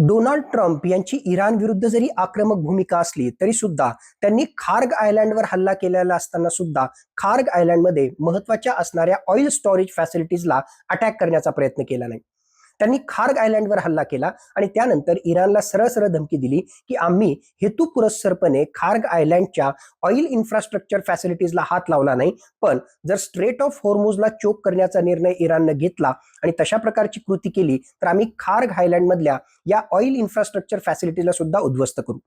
Donald Trump यांची Iran विरुद्ध जरी आक्रमक भूमिका असली तरी सुद्धा त्यांनी खार्ग आयलँडवर हल्ला केलेला असताना सुद्धा खार्ग आयलँडमध्ये महत्वाच्या असणाऱ्या ऑइल स्टोरेज फॅसिलिटीजला अटॅक करण्याचा प्रयत्न केला नाही. त्यांनी खार्ग आयलँडवर हल्ला केला आणि त्यानंतर इराणला सरळ सरळ धमकी दिली की आम्ही हेतुपुरस्सरपणे खार्ग आयलँडच्या ऑइल इन्फ्रास्ट्रक्चर फॅसिलिटीजला हात लावला नाही, पण जर स्ट्रेट ऑफ हॉर्मुझला चोक करण्याचा निर्णय इराणनं घेतला आणि तशा प्रकारची कृती केली तर आम्ही खार्ग आयलँडमधल्या या ऑइल इन्फ्रास्ट्रक्चर फॅसिलिटीजला सुद्धा उद्ध्वस्त करू.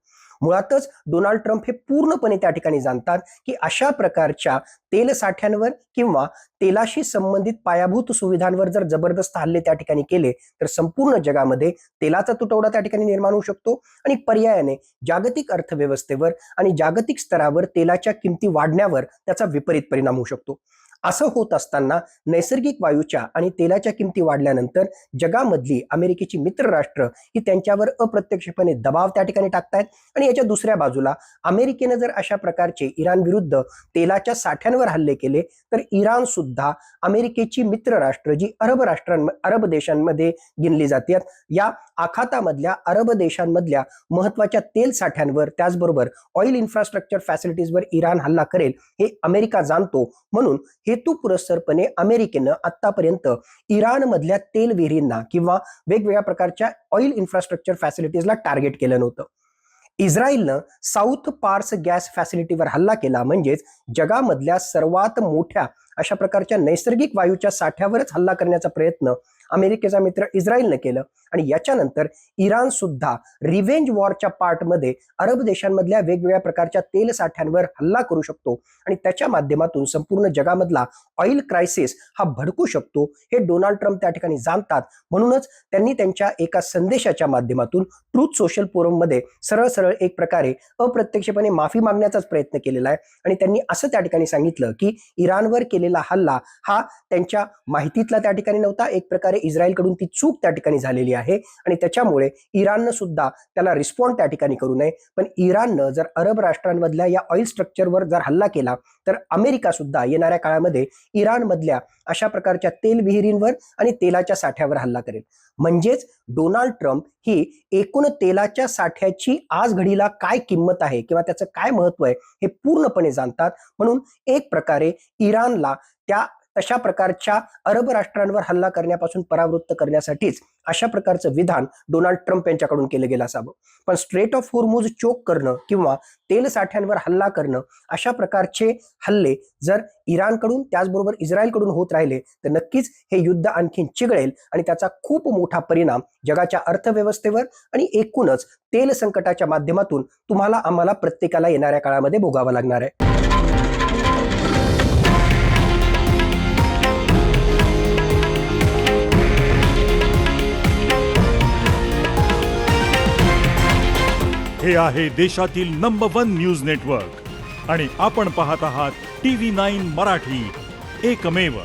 मुळातच डोनाल्ड ट्रम्प हे पूर्णपणे त्या ठिकाणी जाणतात की अशा प्रकारच्या तेल साठ्यांवर किंवा तेलाशी संबंधित पायाभूत सुविधांवर जर जबरदस्त हल्ले त्या ठिकाणी केले तर संपूर्ण जगामध्ये तेलाचा तुटवडा त्या ठिकाणी निर्माण होऊ शकतो आणि पर्यायाने जागतिक अर्थव्यवस्थेवर आणि जागतिक स्तरावर तेलाच्या किमती वाढण्यावर त्याचा विपरीत परिणाम होऊ शकतो. असं होत असताना नैसर्गिक वायूच्या आणि तेलाच्या किमती वाढल्यानंतर जगामधली अमेरिकेची मित्र राष्ट्र ही त्यांच्यावर अप्रत्यक्षपणे दबाव त्या ठिकाणी टाकतायत आणि याच्या दुसऱ्या बाजूला अमेरिकेनं जर अशा प्रकारचे इराण विरुद्ध तेलाच्या साठ्यांवर हल्ले केले तर इराण सुद्धा अमेरिकेची मित्र राष्ट्र जी अरब देशांमध्ये गिनली जाते या आखातामधल्या अरब देशांमधल्या महत्वाच्या तेल साठ्यांवर त्याचबरोबर ऑइल इन्फ्रास्ट्रक्चर फॅसिलिटीजवर इराण हल्ला करेल हे अमेरिका जाणतो. म्हणून हेतुपुरस्सरपणे अमेरिकेनं आतापर्यंत इराणमधल्या तेल विहिरींना किंवा वेगवेगळ्या प्रकारच्या ऑइल इन्फ्रास्ट्रक्चर फॅसिलिटीजला टार्गेट केलं नव्हतं. इस्रायलनं साऊथ पार्स गॅस फॅसिलिटीवर हल्ला केला म्हणजेच जगामधल्या सर्वात मोठ्या अशा प्रकारच्या नैसर्गिक वायूच्या साठ्यावरच हल्ला करण्याचा प्रयत्न अमेरिकेचा मित्र इस्रायलनं केलं आणि याच्यानंतर इराण सुद्धा रिव्हेंज वॉरच्या पार्टमध्ये अरब देशांमधल्या वेगवेगळ्या प्रकारच्या तेल साठ्यांवर हल्ला करू शकतो आणि त्याच्या माध्यमातून संपूर्ण जगामधला ऑइल क्रायसिस हा भडकू शकतो हे डोनाल्ड ट्रम्प त्या ठिकाणी जाणतात. म्हणूनच त्यांनी त्यांच्या एका संदेशाच्या माध्यमातून ट्रूथ सोशल फोरममध्ये सरळ सरळ एक प्रकारे अप्रत्यक्षपणे माफी मागण्याचाच प्रयत्न केलेला आहे आणि त्यांनी असं त्या ठिकाणी सांगितलं की इराणवर केलेला हल्ला हा त्यांच्या माहितीतला त्या ठिकाणी नव्हता, एक प्रकारे इस्रायलकडून ती चूक त्या ठिकाणी झालेली आहे आणि त्याच्यामुळे इराणनं सुद्धा त्याला रिस्पॉन्ड त्या ठिकाणी करू नये. पण इराणनं जर अरब राष्ट्रांमधल्या या ऑइल स्ट्रक्चरवर जर हल्ला केला तर अमेरिका सुद्धा येणाऱ्या काळामध्ये इराणमधल्या अशा प्रकारच्या तेल विहिरींवर आणि तेलाच्या साठ्यावर हल्ला करेल. म्हणजेच डोनाल्ड ट्रम्प ही एकूण तेलाच्या साठ्याची आज घडीला काय किंमत आहे किंवा त्याचं काय महत्व आहे हे पूर्णपणे जाणतात. म्हणून एक प्रकारे इराणला त्या तशा प्रकारच्या अरब राष्ट्रांवर हल्ला करण्यापासून परावृत्त करण्यासाठीच अशा प्रकारचं विधान डोनाल्ड ट्रम्प यांच्याकडून केलं गेलं असावं. पण स्ट्रेट ऑफ हॉर्मुझ चोक करणं किंवा तेल साठ्यांवर हल्ला करणं अशा प्रकारचे हल्ले जर इराणकडून त्याचबरोबर इस्रायलकडून होत राहिले तर नक्कीच हे युद्ध आणखीन चिघळेल आणि त्याचा खूप मोठा परिणाम जगाच्या अर्थव्यवस्थेवर आणि एकूणच तेल संकटाच्या माध्यमातून तुम्हाला आम्हाला प्रत्येकाला येणाऱ्या काळामध्ये भोगावं लागणार आहे. हे आहे देशातील नंबर 1 न्यूज नेटवर्क आणि आपण पाहत आहात TV9 मराठी, एकमेव.